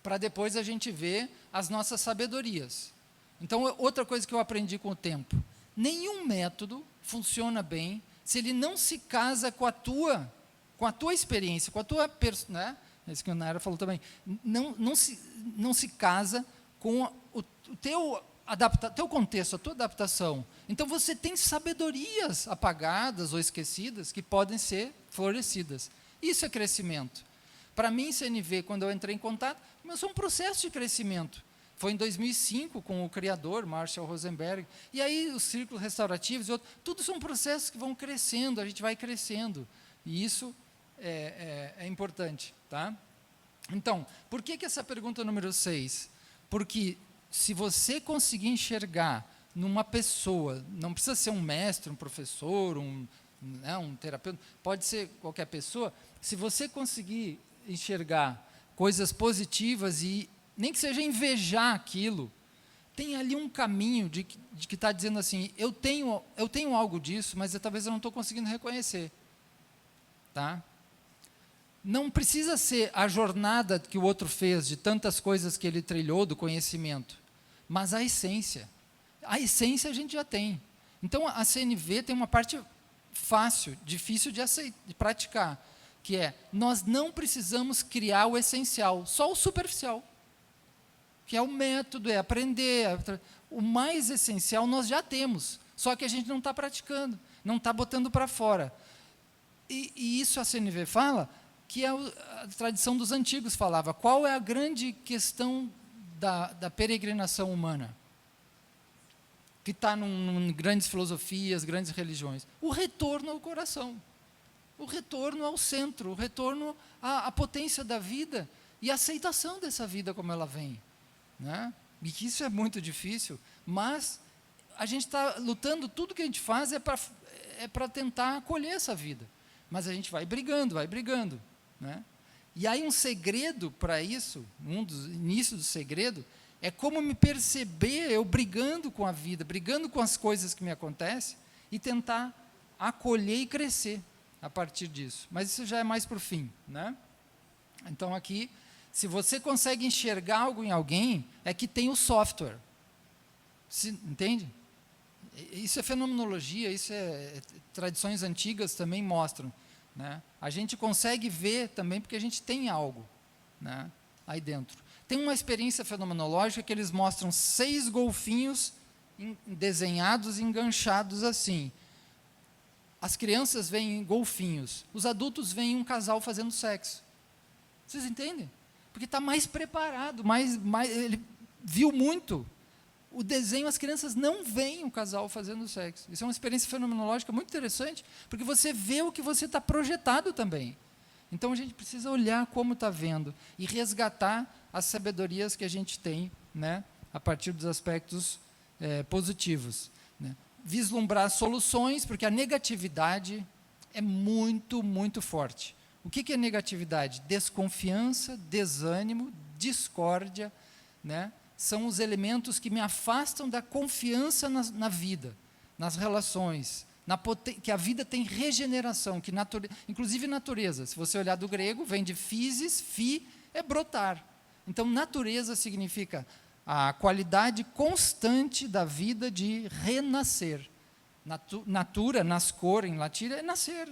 para depois a gente ver as nossas sabedorias. Então, outra coisa que eu aprendi com o tempo, nenhum método funciona bem se ele não se casa com a tua experiência, com a tua... Né? Isso que a Nara falou também. Não se casa com o teu contexto, a tua adaptação. Então, você tem sabedorias apagadas ou esquecidas que podem ser florescidas. Isso é crescimento. Para mim, CNV, quando eu entrei em contato, começou um processo de crescimento. Foi em 2005, com o criador, Marshall Rosenberg. E aí, os círculos restaurativos e outros, tudo são processos que vão crescendo, a gente vai crescendo. E isso é importante. Tá? Então, por que essa pergunta número 6? Porque se você conseguir enxergar numa pessoa, não precisa ser um mestre, um professor, um terapeuta, pode ser qualquer pessoa, se você conseguir enxergar coisas positivas e nem que seja invejar aquilo, tem ali um caminho de que está dizendo assim, eu tenho algo disso, mas talvez eu não estou conseguindo reconhecer. Tá? não precisa ser a jornada que o outro fez, de tantas coisas que ele trilhou, do conhecimento, mas a essência. A essência a gente já tem. Então, a CNV tem uma parte fácil, difícil de praticar, que é, nós não precisamos criar o essencial, só o superficial, que é o método, é aprender. O mais essencial nós já temos, só que a gente não está praticando, não está botando para fora. E isso a CNV fala, que a tradição dos antigos falava. Qual é a grande questão da peregrinação humana? Que está em grandes filosofias, grandes religiões. O retorno ao coração, o retorno ao centro, o retorno à potência da vida e a aceitação dessa vida como ela vem. Né? E que isso é muito difícil, mas a gente está lutando, tudo que a gente faz é para tentar acolher essa vida. Mas a gente vai brigando, né? E aí um segredo para isso, um dos inícios do segredo, é como me perceber eu brigando com a vida, brigando com as coisas que me acontecem, e tentar acolher e crescer a partir disso. Mas isso já é mais para o fim. Né? Então aqui, se você consegue enxergar algo em alguém, é que tem o software. Entende? Isso é fenomenologia, isso tradições antigas também mostram. Né? A gente consegue ver também porque a gente tem algo, né, aí dentro. Tem uma experiência fenomenológica que eles mostram 6 golfinhos desenhados, enganchados assim. As crianças veem golfinhos, os adultos veem um casal fazendo sexo. Vocês entendem? Porque está mais preparado, ele viu muito. O desenho, as crianças não veem um casal fazendo sexo. Isso é uma experiência fenomenológica muito interessante, porque você vê o que você está projetado também. Então, a gente precisa olhar como está vendo e resgatar as sabedorias que a gente tem, né, a partir dos aspectos positivos. Né. Vislumbrar soluções, porque a negatividade é muito, muito forte. O que é negatividade? Desconfiança, desânimo, discórdia, né? São os elementos que me afastam da confiança na vida, nas relações, que a vida tem regeneração, inclusive natureza. Se você olhar do grego, vem de physis, é brotar. Então, natureza significa a qualidade constante da vida de renascer. Natura, nascor, em latim, é nascer.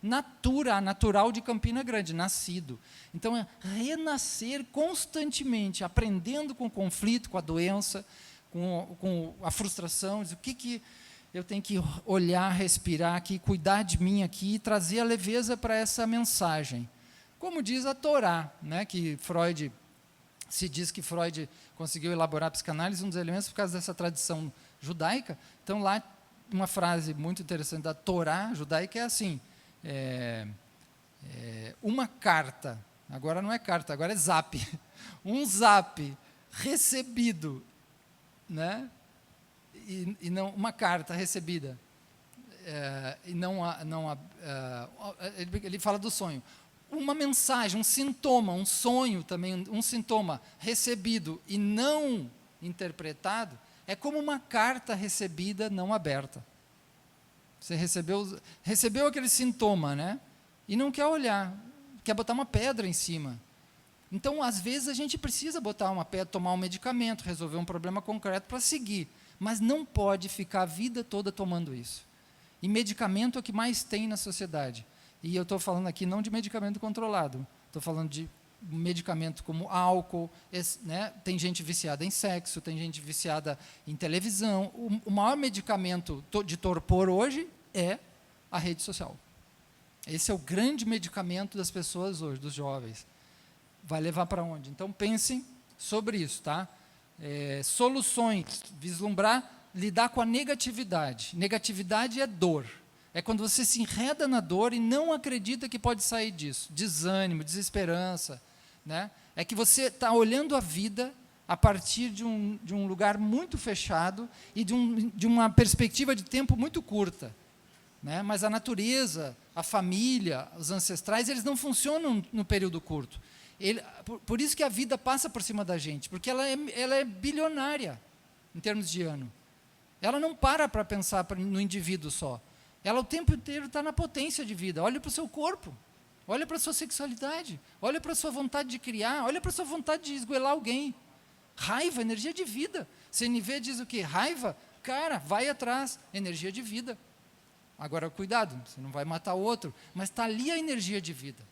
Natura, natural de Campina Grande, nascido. Então, é renascer constantemente, aprendendo com o conflito, com a doença, com a frustração. O que eu tenho que olhar, respirar aqui, cuidar de mim aqui e trazer a leveza para essa mensagem. Como diz a Torá, né, que Freud, se diz que Freud conseguiu elaborar a psicanálise, um dos elementos por causa dessa tradição judaica. Então, lá, uma frase muito interessante da Torá judaica é assim, uma carta, agora não é carta, agora é zap, um zap recebido, né? E não uma carta recebida, e ele fala do sonho, uma mensagem, um sintoma, um sonho também, um sintoma recebido e não interpretado, é como uma carta recebida não aberta. Você recebeu aquele sintoma, né? E não quer olhar, quer botar uma pedra em cima. Então, às vezes, a gente precisa botar uma pedra, tomar um medicamento, resolver um problema concreto para seguir. Mas não pode ficar a vida toda tomando isso. E medicamento é o que mais tem na sociedade. E eu estou falando aqui não de medicamento controlado, estou falando de medicamento como álcool, né? Tem gente viciada em sexo, tem gente viciada em televisão. O maior medicamento de torpor hoje é a rede social. Esse é o grande medicamento das pessoas hoje, dos jovens. Vai levar para onde? Então, pensem sobre isso. Tá? Soluções, vislumbrar, lidar com a negatividade. Negatividade é dor. É quando você se enreda na dor e não acredita que pode sair disso. Desânimo, desesperança. Né? É que você está olhando a vida a partir de um lugar muito fechado e de uma perspectiva de tempo muito curta. Né? Mas a natureza, a família, os ancestrais, eles não funcionam no período curto. Por isso que a vida passa por cima da gente, porque ela é bilionária em termos de ano. Ela não para pensar no indivíduo só. Ela o tempo inteiro está na potência de vida. Olhe para o seu corpo. olha para a sua sexualidade, olha para a sua vontade de criar, olha para a sua vontade de esgoelar alguém. Raiva, energia de vida. CNV diz o quê? Raiva, cara, vai atrás, energia de vida. Agora, cuidado, você não vai matar o outro, mas está ali a energia de vida.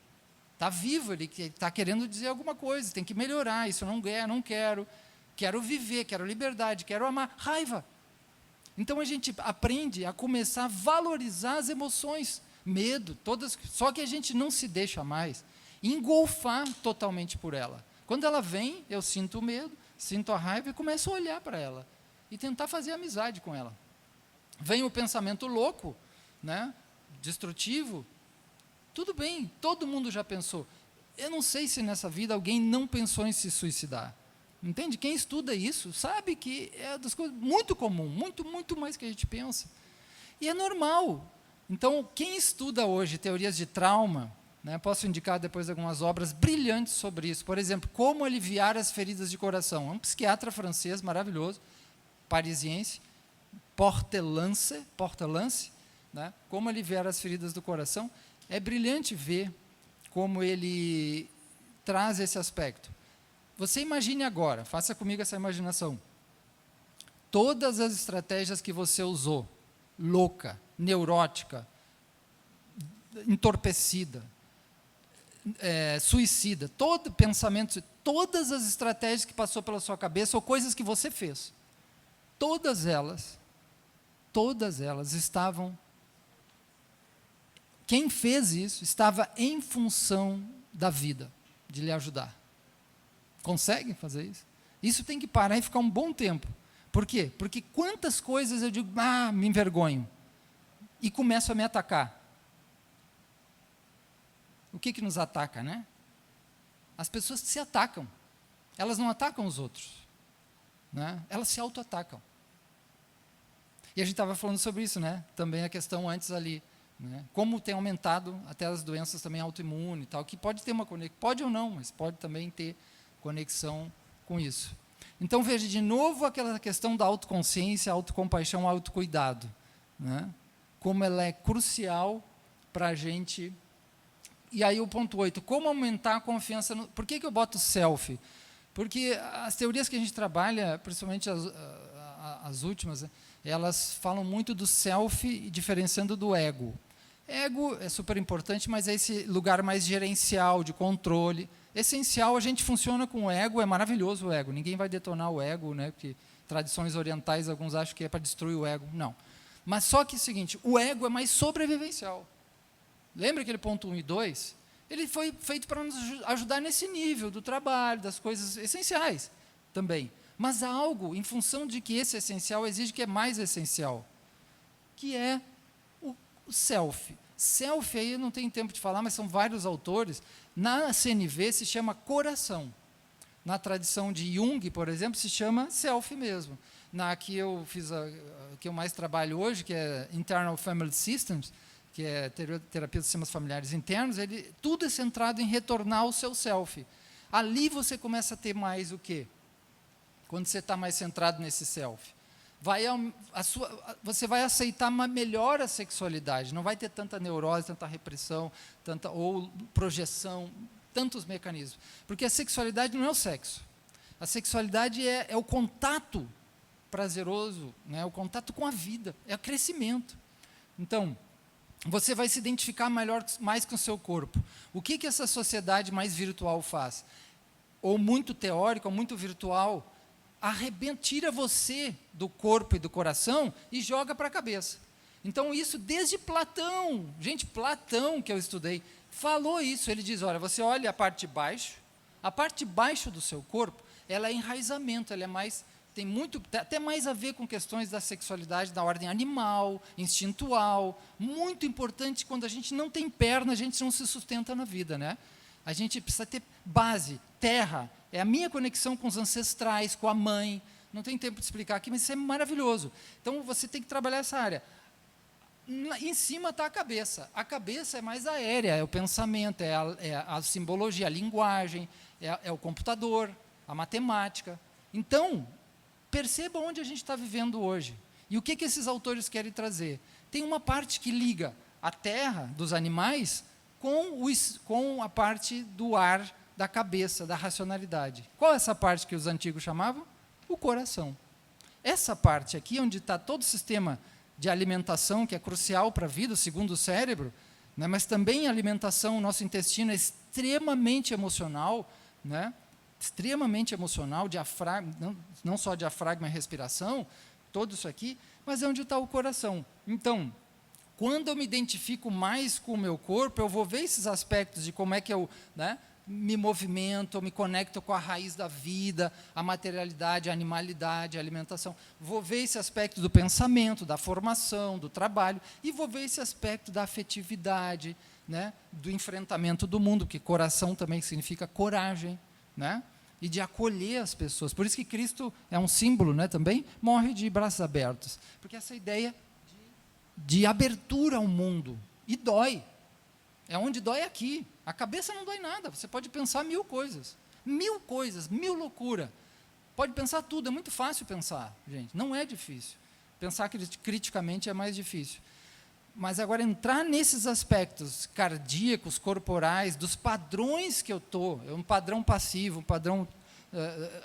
Está vivo, ele está querendo dizer alguma coisa, tem que melhorar, isso não quero viver, quero liberdade, quero amar. Raiva. Então a gente aprende a começar a valorizar as emoções, medo, todas, só que a gente não se deixa mais engolfar totalmente por ela. Quando ela vem, eu sinto o medo, sinto a raiva e começo a olhar para ela e tentar fazer amizade com ela. Vem o pensamento louco, né, destrutivo, tudo bem, todo mundo já pensou. Eu não sei se nessa vida alguém não pensou em se suicidar. Entende? Quem estuda isso sabe que é das coisas muito comum, muito mais que a gente pensa. E é normal. Então, quem estuda hoje teorias de trauma, né, posso indicar depois algumas obras brilhantes sobre isso. Por exemplo, Como Aliviar as Feridas de Coração. É um psiquiatra francês maravilhoso, parisiense, Portelance, né, Como Aliviar as Feridas do Coração. É brilhante ver como ele traz esse aspecto. Você imagine agora, faça comigo essa imaginação. Todas as estratégias que você usou, louca, neurótica, entorpecida, suicida, todo pensamento, todas as estratégias que passou pela sua cabeça ou coisas que você fez, todas elas estavam. Quem fez isso estava em função da vida, de lhe ajudar. Consegue fazer isso? Isso tem que parar e ficar um bom tempo. Por quê? Porque quantas coisas eu digo, me envergonho, e começo a me atacar. O que nos ataca, né? As pessoas se atacam. Elas não atacam os outros, né? Elas se auto-atacam. E a gente estava falando sobre isso, né? Também a questão antes ali, né? Como tem aumentado até as doenças também autoimunes e tal, que pode ter uma conexão, pode ou não, mas pode também ter conexão com isso. Então, veja de novo aquela questão da autoconsciência, autocompaixão, autocuidado, né? Como ela é crucial para a gente. E aí o ponto 8, como aumentar a confiança no... Por que eu boto self? Porque as teorias que a gente trabalha, principalmente as últimas, elas falam muito do self diferenciando do ego. Ego é super importante, mas é esse lugar mais gerencial, de controle. Essencial, a gente funciona com o ego, é maravilhoso o ego, ninguém vai detonar o ego, né, porque tradições orientais, alguns acham que é para destruir o ego, não. Mas só que é o seguinte, o ego é mais sobrevivencial. Lembra aquele ponto 1 e 2? Ele foi feito para nos ajudar nesse nível do trabalho, das coisas essenciais também. Mas há algo, em função de que esse essencial exige que é mais essencial, que é o self. Self, aí eu não tenho tempo de falar, mas são vários autores. Na CNV se chama coração. Na tradição de Jung, por exemplo, se chama self mesmo. Na que eu fiz, que eu mais trabalho hoje, que é Internal Family Systems, que é terapia dos sistemas familiares internos, tudo é centrado em retornar ao seu self. Ali você começa a ter mais o quê? Quando você está mais centrado nesse self. Você vai aceitar melhor a sexualidade, não vai ter tanta neurose, tanta repressão, ou projeção, tantos mecanismos. Porque a sexualidade não é o sexo. A sexualidade é o contato prazeroso, né, o contato com a vida, é o crescimento. Então, você vai se identificar mais com o seu corpo. O que essa sociedade mais virtual faz? Ou muito teórica, ou muito virtual, tira você do corpo e do coração e joga para a cabeça. Então, isso desde Platão, gente, Platão, que eu estudei, falou isso. Ele diz, olha, você olha a parte de baixo do seu corpo, ela é enraizamento, ela é mais, tem até mais a ver com questões da sexualidade da ordem animal, instintual, muito importante. Quando a gente não tem perna, a gente não se sustenta na vida, né? A gente precisa ter base, terra, é a minha conexão com os ancestrais, com a mãe. Não tem tempo de explicar aqui, mas isso é maravilhoso. Então, você tem que trabalhar essa área. Em cima está a cabeça. A cabeça é mais aérea, é o pensamento, é a simbologia, a linguagem, é o computador, a matemática. Então, perceba onde a gente está vivendo hoje. E o que esses autores querem trazer? Tem uma parte que liga a terra dos animais com a parte do ar, da cabeça, da racionalidade. Qual é essa parte que os antigos chamavam? O coração. Essa parte aqui, onde está todo o sistema de alimentação, que é crucial para a vida, segundo o cérebro, né, mas também a alimentação, o nosso intestino é extremamente emocional, né, extremamente emocional, diafragma, não só diafragma e respiração, tudo isso aqui, mas é onde está o coração. Então, quando eu me identifico mais com o meu corpo, eu vou ver esses aspectos de como é que eu, né, me movimento, eu me conecto com a raiz da vida, a materialidade, a animalidade, a alimentação. Vou ver esse aspecto do pensamento, da formação, do trabalho, e vou ver esse aspecto da afetividade, né, do enfrentamento do mundo, porque coração também significa coragem, né, e de acolher as pessoas. Por isso que Cristo é um símbolo, né, também, morre de braços abertos, porque essa ideia de abertura ao mundo, e dói. É onde dói aqui. A cabeça não dói nada. Você pode pensar mil coisas, mil loucura. Pode pensar tudo, é muito fácil pensar, gente. Não é difícil. Pensar criticamente é mais difícil. Mas agora entrar nesses aspectos cardíacos, corporais, dos padrões que eu estou, um padrão passivo, um padrão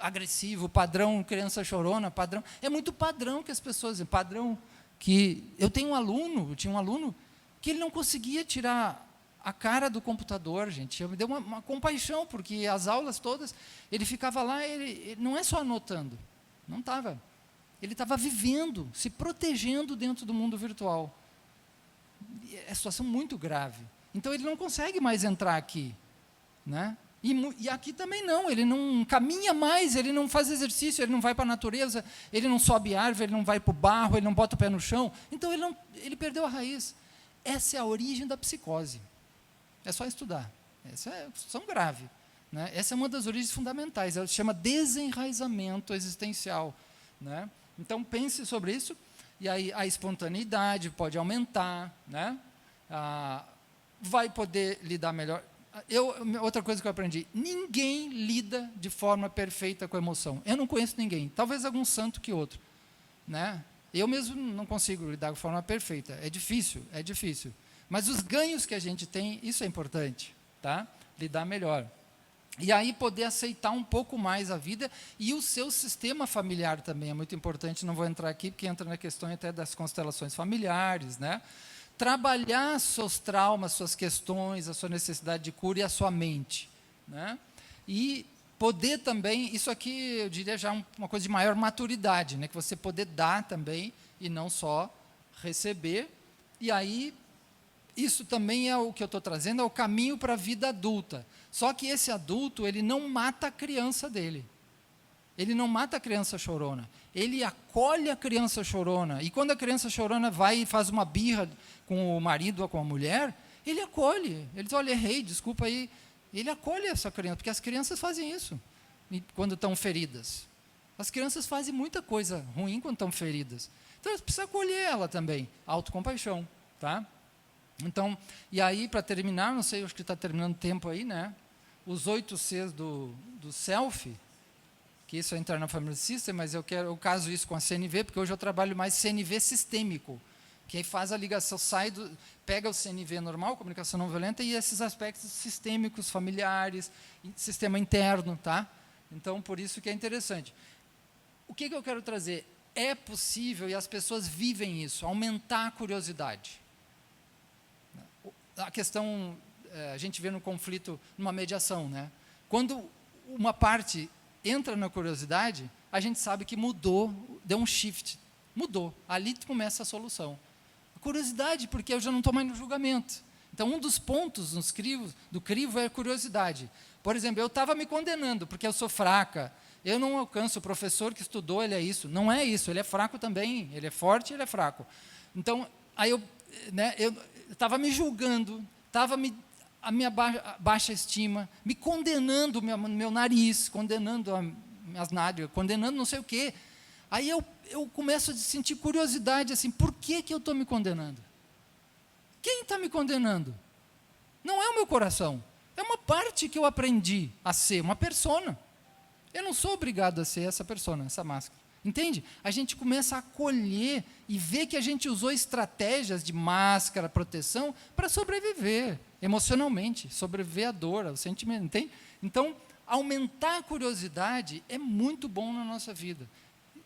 agressivo, padrão criança chorona, padrão. É muito padrão que as pessoas dizem, padrão que. Eu tinha um aluno que ele não conseguia tirar a cara do computador, gente. Me deu uma compaixão, porque as aulas todas, ele ficava lá, ele não é só anotando, não estava. Ele estava vivendo, se protegendo dentro do mundo virtual. É situação muito grave. Então, ele não consegue mais entrar aqui, né? E aqui também não, ele não caminha mais, ele não faz exercício, ele não vai para a natureza, ele não sobe árvore, ele não vai para o barro, ele não bota o pé no chão. Então, ele perdeu a raiz. Essa é a origem da psicose. É só estudar. Essa é uma situação grave, né? Essa é uma das origens fundamentais. Ela se chama desenraizamento existencial, né? Então, pense sobre isso. E aí a espontaneidade pode aumentar, né? Vai poder lidar melhor. Outra coisa que eu aprendi, ninguém lida de forma perfeita com a emoção. Eu não conheço ninguém, talvez algum santo que outro, né? Eu mesmo não consigo lidar de forma perfeita, é difícil. Mas os ganhos que a gente tem, isso é importante, tá? Lidar melhor. E aí poder aceitar um pouco mais a vida e o seu sistema familiar também é muito importante, não vou entrar aqui porque entra na questão até das constelações familiares, né? Trabalhar seus traumas, suas questões, a sua necessidade de cura e a sua mente, né? E poder também, isso aqui eu diria já uma coisa de maior maturidade, né? Que você poder dar também e não só receber. E aí, isso também é o que eu estou trazendo, é o caminho para a vida adulta. Só que esse adulto, ele não mata a criança dele. Ele não mata a criança chorona. Ele acolhe a criança chorona. E quando a criança chorona vai e faz uma birra com o marido ou com a mulher, ele acolhe. Ele diz, olha, errei, desculpa aí. Ele acolhe essa criança, porque as crianças fazem isso quando estão feridas. As crianças fazem muita coisa ruim quando estão feridas. Então, você precisa acolher ela também. Autocompaixão, tá? Então, e aí, para terminar, não sei, acho que está terminando o tempo aí, né? Os 8 Cs do self, que isso é Internal Family System, mas eu caso isso com a CNV, porque hoje eu trabalho mais CNV sistêmico, que aí faz a ligação, pega o CNV normal, comunicação não violenta, e esses aspectos sistêmicos, familiares, sistema interno, tá? Então, por isso que é interessante. O que eu quero trazer? É possível, e as pessoas vivem isso, aumentar a curiosidade. A questão, a gente vê no conflito, numa mediação, né? Quando uma parte entra na curiosidade, a gente sabe que mudou, deu um shift, mudou. Ali começa a solução. A curiosidade, porque eu já não estou mais no julgamento. Então, um dos pontos do crivo é a curiosidade. Por exemplo, eu estava me condenando, porque eu sou fraca, eu não alcanço, o professor que estudou, ele é isso. Não é isso, ele é fraco também, ele é forte, ele é fraco. Então, aí eu estava me julgando, a minha baixa estima, me condenando o meu nariz, condenando as minhas nádegas, condenando não sei o quê. Aí eu começo a sentir curiosidade, assim, por que eu estou me condenando? Quem está me condenando? Não é o meu coração, é uma parte que eu aprendi a ser, uma persona. Eu não sou obrigado a ser essa persona, essa máscara. Entende? A gente começa a acolher e ver que a gente usou estratégias de máscara, proteção, para sobreviver emocionalmente, sobreviver à dor, ao sentimento, entende? Então, aumentar a curiosidade é muito bom na nossa vida.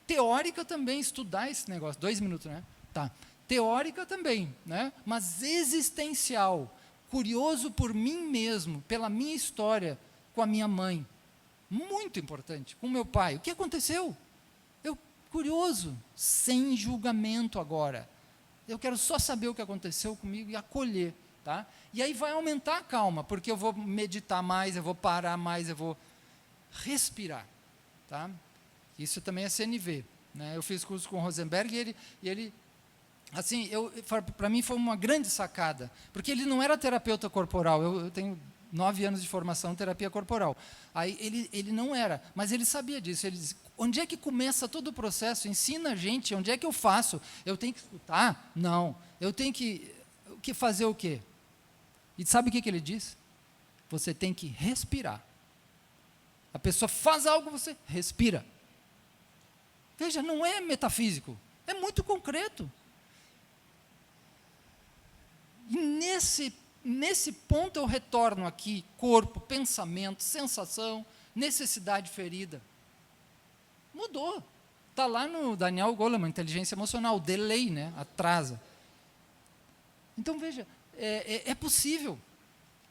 Teórica também, estudar esse negócio. 2 minutos, né? Tá. Teórica também, né? Mas existencial, curioso por mim mesmo, pela minha história, com a minha mãe. Muito importante. Com meu pai. O que aconteceu? Eu, curioso, sem julgamento agora. Eu quero só saber o que aconteceu comigo e acolher. Tá? E aí vai aumentar a calma, porque eu vou meditar mais, eu vou parar mais, eu vou respirar. Tá? Isso também é CNV. Né? Eu fiz curso com o Rosenberg e ele assim, para mim foi uma grande sacada, porque ele não era terapeuta corporal, eu tenho 9 anos de formação em terapia corporal. Aí ele não era, mas ele sabia disso. Ele disse, onde é que começa todo o processo? Ensina a gente, onde é que eu faço? Eu tenho que escutar? Não. Eu tenho que fazer o quê? E sabe o que ele diz? Você tem que respirar. A pessoa faz algo, você respira. Veja, não é metafísico, é muito concreto. E nesse ponto eu retorno aqui, corpo, pensamento, sensação, necessidade ferida. Mudou. Está lá no Daniel Goleman, inteligência emocional, delay, né? Atrasa. Então, veja, é possível.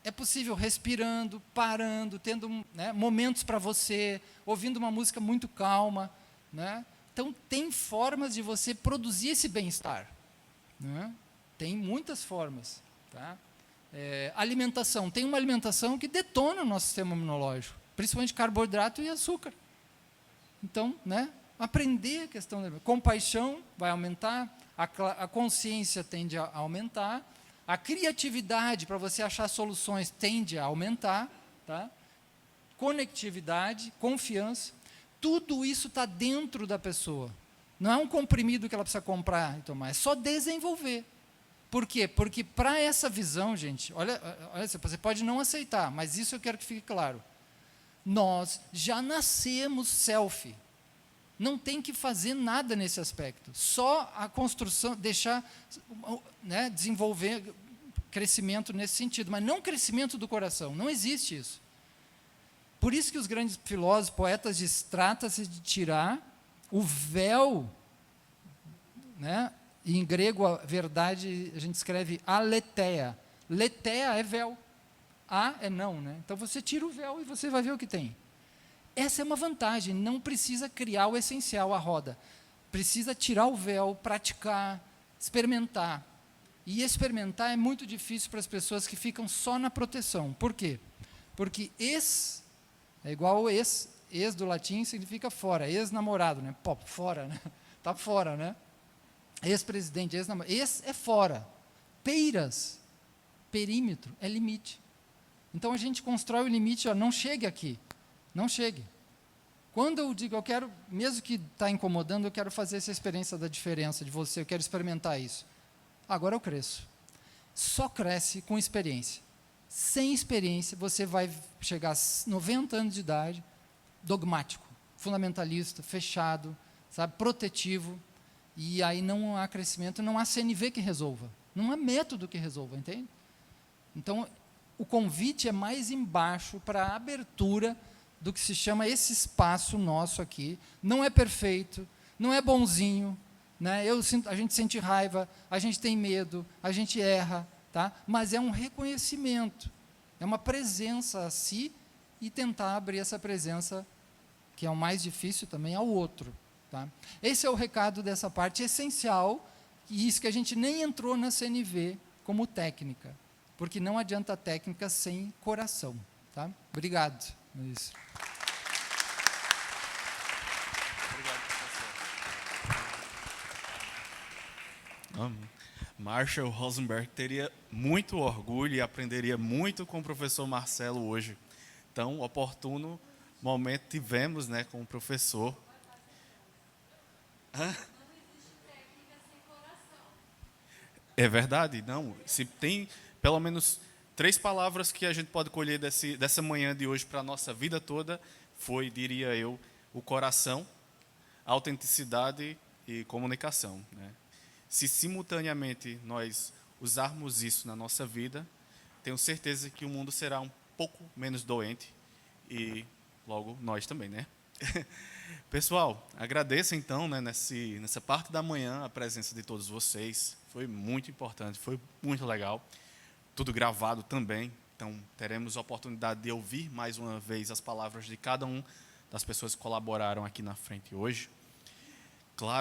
É possível respirando, parando, tendo momentos para você, ouvindo uma música muito calma. Né? Então, tem formas de você produzir esse bem-estar. Né? Tem muitas formas. Tá? Alimentação. Tem uma alimentação que detona o nosso sistema imunológico, principalmente carboidrato e açúcar. Então, aprender a questão da compaixão vai aumentar, a consciência tende a aumentar, a criatividade para você achar soluções tende a aumentar, tá? Conectividade, confiança, tudo isso está dentro da pessoa. Não é um comprimido que ela precisa comprar e tomar, é só desenvolver. Por quê? Porque para essa visão, gente, olha, você pode não aceitar, mas isso eu quero que fique claro. Nós já nascemos selfie. Não tem que fazer nada nesse aspecto. Só a construção, deixar, desenvolver crescimento nesse sentido, mas não crescimento do coração. Não existe isso. Por isso que os grandes filósofos, poetas dizem, trata-se de tirar o véu, e em grego a verdade a gente escreve aletheia. Letheia é véu. A é não, Então você tira o véu e você vai ver o que tem. Essa é uma vantagem, não precisa criar o essencial, a roda. Precisa tirar o véu, praticar, experimentar. E experimentar é muito difícil para as pessoas que ficam só na proteção. Por quê? Porque ex é igual ao ex do latim significa fora, ex-namorado, Pop, fora, Está fora, Ex-presidente, ex-namorado. Ex é fora. Peiras, perímetro, é limite. Então a gente constrói o limite, não chegue aqui. Não chegue. Quando eu digo, eu quero, mesmo que está incomodando, eu quero fazer essa experiência da diferença de você, eu quero experimentar isso. Agora eu cresço. Só cresce com experiência. Sem experiência, você vai chegar a 90 anos de idade, dogmático, fundamentalista, fechado, sabe, protetivo, e aí não há crescimento, não há CNV que resolva, não há método que resolva, entende? Então, o convite é mais embaixo para a abertura do que se chama esse espaço nosso aqui. Não é perfeito, não é bonzinho, a gente sente raiva, a gente tem medo, a gente erra, tá? Mas é um reconhecimento, é uma presença a si e tentar abrir essa presença, que é o mais difícil também, ao outro. Tá? Esse é o recado dessa parte essencial, e isso que a gente nem entrou na CNV como técnica, porque não adianta técnica sem coração. Tá? Obrigado. É isso. Marshall Rosenberg teria muito orgulho e aprenderia muito com o professor Marcelo hoje. Então, oportuno momento tivemos, com o professor. É verdade, não. Se tem pelo menos 3 palavras que a gente pode colher dessa manhã de hoje para a nossa vida toda, diria eu, o coração, autenticidade e comunicação, né? Se simultaneamente nós usarmos isso na nossa vida, tenho certeza que o mundo será um pouco menos doente e logo nós também, né? Pessoal, agradeço então, né, nessa parte da manhã a presença de todos vocês. Foi muito importante, foi muito legal. Tudo gravado também, então teremos a oportunidade de ouvir mais uma vez as palavras de cada um das pessoas que colaboraram aqui na frente hoje.